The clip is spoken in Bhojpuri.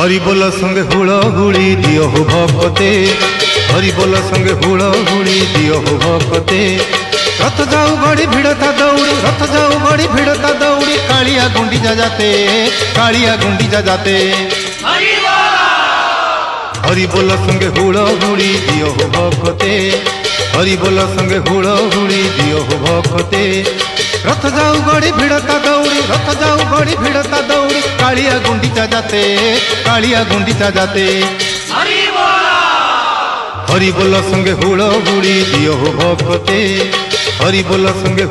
हरि बोल संगे हुड़ी दियो हो भक्ते, हरि बोल संगे हुड़ी दियो हो भक्ते। रथ जाऊ गड़ी भिड़ता दौड़ी, रथ जाऊ गड़ी भिड़ता दौड़ी, कालिया गुंडीचा जाते, कालिया गुंडीचा जाते। हरि बोल संगे हुड़ी दियो हो भक्ते, हरि बोल संगे हुड़ी दियो हो भक्ते। रथ जाऊ गड़ी भिड़ता दौड़ी, रथ जाऊ गड़ी भिड़ता दौड़ी, कालिया गुंडीचा जाते, कालिया गुंडीचा जाते। हरि बोल संगे हुड़ी दियो हो भक्ते, हरि बोल संगे